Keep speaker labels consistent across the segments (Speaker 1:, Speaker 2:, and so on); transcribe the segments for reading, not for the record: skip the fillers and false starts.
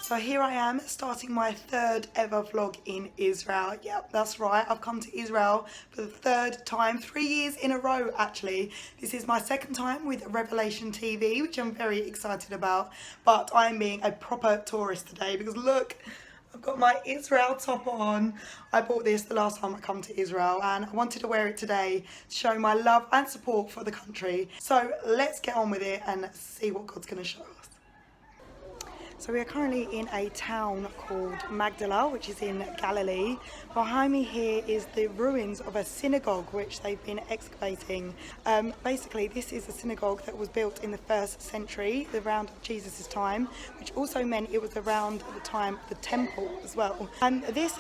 Speaker 1: So here I am starting my third ever vlog in Israel. Yep, that's right. I've come to Israel for the third time, 3 years in a row actually. This is my second time with Revelation TV, which I'm very excited about. But I'm being a proper tourist today because look, I've got my Israel top on. I bought this the last time I come to Israel and I wanted to wear it today to show my love and support for the country. So let's get on with it and see what God's going to show us. So we are currently in a town called Magdala, which is in Galilee. Behind me here is the ruins of a synagogue which they've been excavating. Basically, this is a synagogue that was built in the 1st century, around Jesus' time, which also meant it was around the time of the temple as well. And this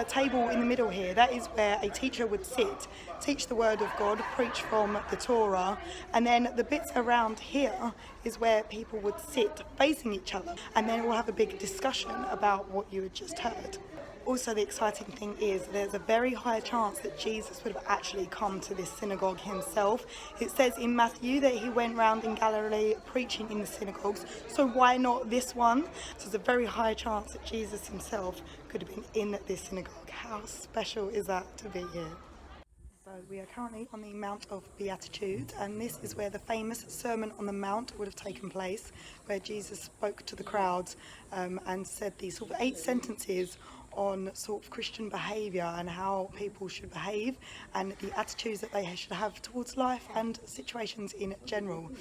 Speaker 1: table in the middle here, that is where a teacher would sit, teach the word of God, preach from the Torah, and then the bits around here is where people would sit facing each other, and then we'll have a big discussion about what you had just heard. Also, the exciting thing is there's a very high chance that Jesus would have actually come to this synagogue himself. It says in Matthew that he went round in Galilee preaching in the synagogues, so why not this one? So there's a very high chance that Jesus himself could have been in this synagogue. How special is that to be here? So we are currently on the Mount of Beatitudes, and this is where the famous Sermon on the Mount would have taken place, where Jesus spoke to the crowds and said these sort of 8 sentences on sort of Christian behaviour and how people should behave and the attitudes that they should have towards life and situations in general.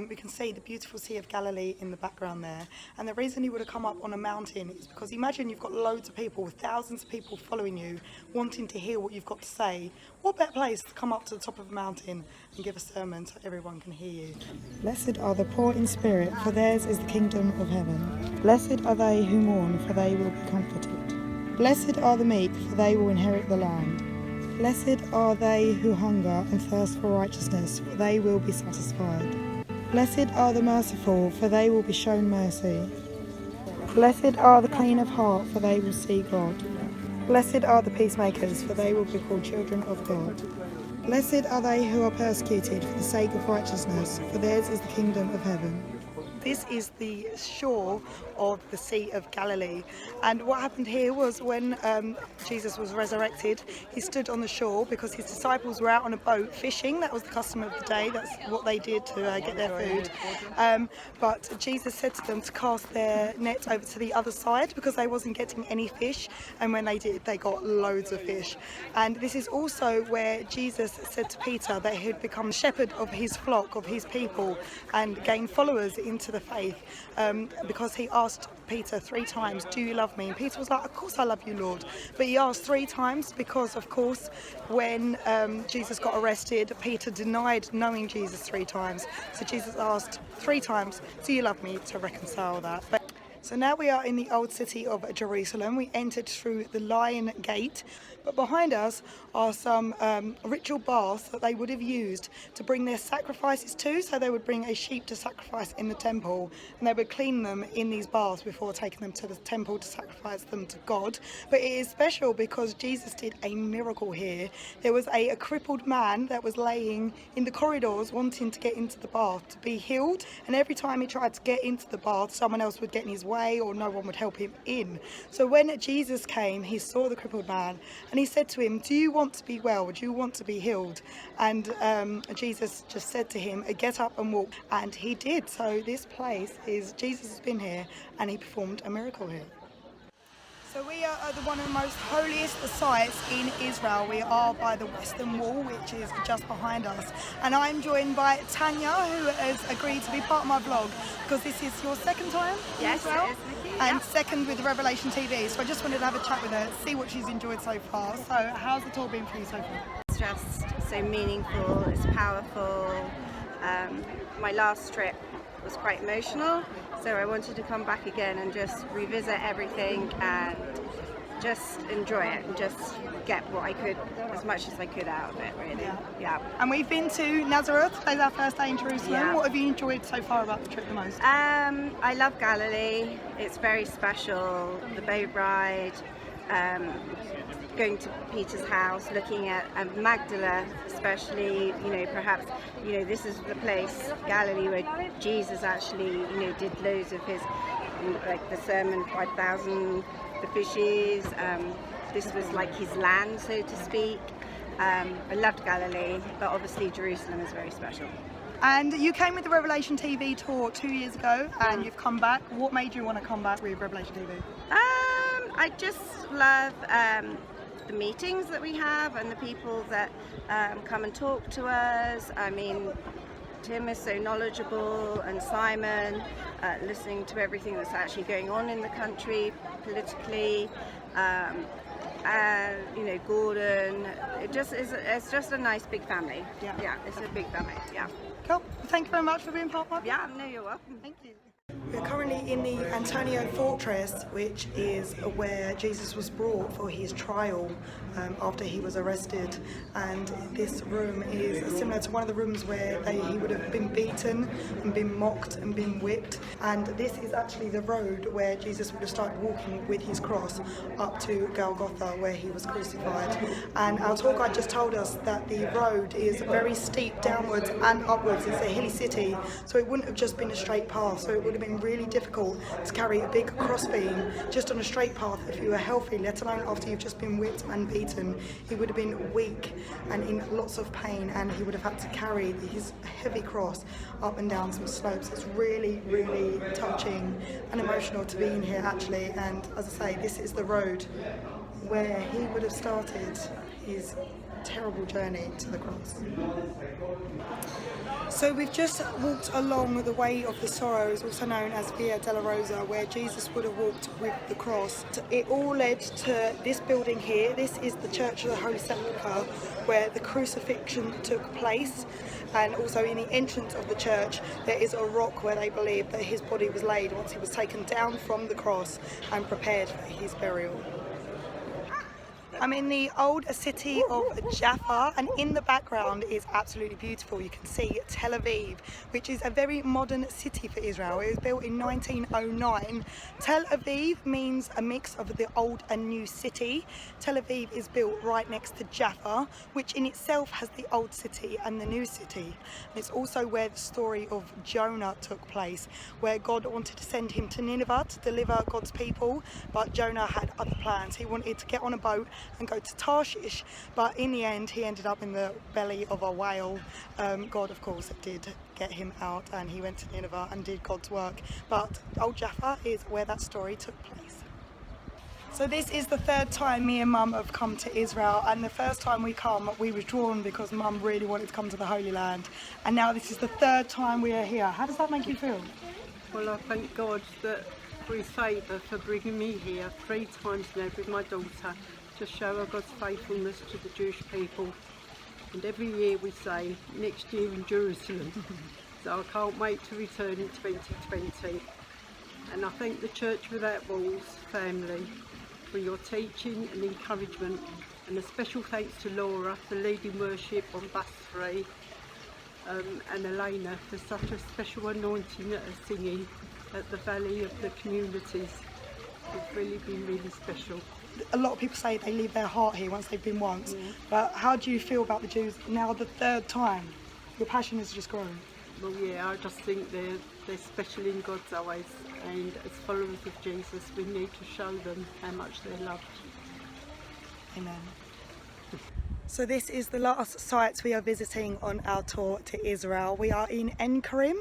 Speaker 1: We can see the beautiful Sea of Galilee in the background there, and the reason you would have come up on a mountain is because imagine you've got loads of people, thousands of people following you, wanting to hear what you've got to say. What better place to come up to the top of a mountain and give a sermon so everyone can hear you? Blessed are the poor in spirit, for theirs is the kingdom of heaven. Blessed are they who mourn, for they will be comforted. Blessed are the meek, for they will inherit the land. Blessed are they who hunger and thirst for righteousness, for they will be satisfied. Blessed are the merciful, for they will be shown mercy. Blessed are the clean of heart, for they will see God. Blessed are the peacemakers, for they will be called children of God. Blessed are they who are persecuted for the sake of righteousness, for theirs is the kingdom of heaven. This is the shore of the Sea of Galilee, and what happened here was when Jesus was resurrected, he stood on the shore because his disciples were out on a boat fishing. That was the custom of the day, that's what they did to get their food, but Jesus said to them to cast their net over to the other side because they wasn't getting any fish, and when they did, they got loads of fish. And this is also where Jesus said to Peter that he'd become shepherd of his flock, of his people, and gain followers into the faith, because he asked Peter 3 times, do you love me? And Peter was like, of course I love you, Lord. But he asked 3 times because, of course, when Jesus got arrested, Peter denied knowing Jesus 3 times. So Jesus asked 3 times, do you love me, to reconcile that. So now we are in the old city of Jerusalem. We entered through the Lion Gate, but behind us are some ritual baths that they would have used to bring their sacrifices to. So they would bring a sheep to sacrifice in the temple, and they would clean them in these baths before taking them to the temple to sacrifice them to God. But it is special because Jesus did a miracle here. There was a crippled man that was laying in the corridors wanting to get into the bath to be healed, and every time he tried to get into the bath, someone else would get in his way or no one would help him in. So when Jesus came, he saw the crippled man and he said to him, do you want to be well? Do you want to be healed? And Jesus just said to him, get up and walk. And he did. So this place is, Jesus has been here and he performed a miracle here. So we are at one of the most holiest sites in Israel. We are by the Western Wall, which is just behind us. And I'm joined by Tanya, who has agreed to be part of my vlog, because this is your second time in Israel?
Speaker 2: Yes, it is, Nikki,
Speaker 1: and second with Revelation TV. So I just wanted to have a chat with her, see what she's enjoyed so far. So how's the tour been for you so far?
Speaker 2: It's just so meaningful, it's powerful. My last trip was quite emotional, so I wanted to come back again and just revisit everything and just enjoy it and just get what I could, as much as I could out of it, really. Yeah.
Speaker 1: And we've been to Nazareth. Today's our first day in Jerusalem.
Speaker 2: Yeah.
Speaker 1: What have you enjoyed so far about the trip the most?
Speaker 2: I love Galilee. It's very special. The boat ride, going to Peter's house, looking at Magdala, especially. Perhaps this is the place, Galilee, where Jesus actually did loads of his, like the sermon, 5,000, the fishes. This was like his land, so to speak. I loved Galilee, but obviously Jerusalem is very special.
Speaker 1: And you came with the Revelation TV tour 2 years ago, and you've come back. What made you want to come back with Revelation TV?
Speaker 2: I just love the meetings that we have and the people that come and talk to us. I mean, Tim is so knowledgeable, and Simon, listening to everything that's actually going on in the country politically. Gordon, it's just a nice big family. Yeah, it's a big family. Yeah.
Speaker 1: Cool. Thank you very much for being part of it.
Speaker 2: Yeah, no, you're welcome.
Speaker 1: Thank you. We're currently in the Antonia Fortress, which is where Jesus was brought for his trial after he was arrested. And this room is similar to one of the rooms where he would have been beaten and been mocked and been whipped. And this is actually the road where Jesus would have started walking with his cross up to Golgotha, where he was crucified. And our tour guide just told us that the road is very steep downwards and upwards. It's a hilly city, so it wouldn't have just been a straight path. So it would have been really difficult to carry a big crossbeam just on a straight path if you were healthy, let alone after you've just been whipped and beaten. He would have been weak and in lots of pain, and he would have had to carry his heavy cross up and down some slopes. It's really, really touching and emotional to be in here actually. And as I say, this is the road where he would have started his terrible journey to the cross. So we've just walked along the Way of the Sorrows, also known as Via della Rosa, where Jesus would have walked with the cross. It all led to this building here. This is the Church of the Holy Sepulcher, where the crucifixion took place. And also in the entrance of the church, there is a rock where they believe that his body was laid once he was taken down from the cross and prepared for his burial. I'm in the old city of Jaffa, and in the background is absolutely beautiful. You can see Tel Aviv, which is a very modern city for Israel. It was built in 1909. Tel Aviv means a mix of the old and new city. Tel Aviv is built right next to Jaffa, which in itself has the old city and the new city. And it's also where the story of Jonah took place, where God wanted to send him to Nineveh to deliver God's people, but Jonah had other plans. He wanted to get on a boat and go to Tarshish, but in the end he ended up in the belly of a whale. God of course did get him out, and he went to Nineveh and did God's work, but old Jaffa is where that story took place. So this is the third time me and Mum have come to Israel, and the first time we come we were drawn because Mum really wanted to come to the Holy Land, and now this is the third time we are here. How does that make you feel?
Speaker 3: Well, I thank God that for his favour for bringing me here 3 times now with my daughter to show her God's faithfulness to the Jewish people. And every year we say, next year in Jerusalem. So I can't wait to return in 2020. And I thank the Church Without Walls family for your teaching and encouragement, and a special thanks to Laura for leading worship on bus 3, and Elena for such a special anointing at her singing at the Valley of the Communities. It's really been really special.
Speaker 1: A lot of people say they leave their heart here once they've been once, but how do you feel about the Jews now the third time? Your passion has just grown.
Speaker 3: Well, yeah, I just think they're special in God's eyes, and as followers of Jesus we need to show them how much they're loved.
Speaker 1: Amen. So this is the last site we are visiting on our tour to Israel. We are in Ein Karem,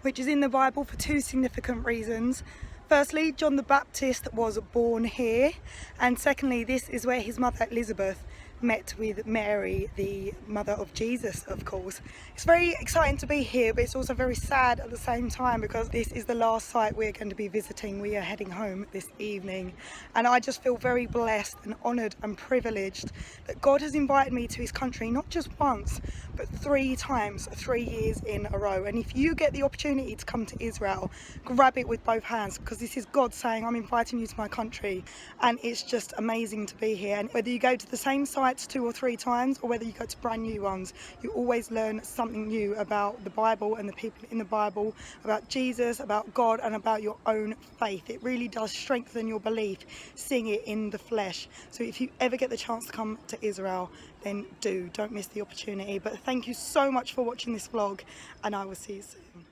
Speaker 1: which is in the Bible for 2 significant reasons. Firstly, John the Baptist was born here, and secondly, this is where his mother Elizabeth met with Mary, the mother of Jesus, of course. It's very exciting to be here, but it's also very sad at the same time because this is the last site we're going to be visiting. We are heading home this evening, and I just feel very blessed and honoured and privileged that God has invited me to his country not just once but 3 times, 3 years in a row. And if you get the opportunity to come to Israel, grab it with both hands, because this is God saying, I'm inviting you to my country, and it's just amazing to be here. And whether you go to the same sites 2 or 3 times, or whether you go to brand new ones, you always learn something new about the Bible and the people in the Bible, about Jesus, about God, and about your own faith. It really does strengthen your belief, seeing it in the flesh. So if you ever get the chance to come to Israel, then don't miss the opportunity. But thank you so much for watching this vlog, and I will see you soon.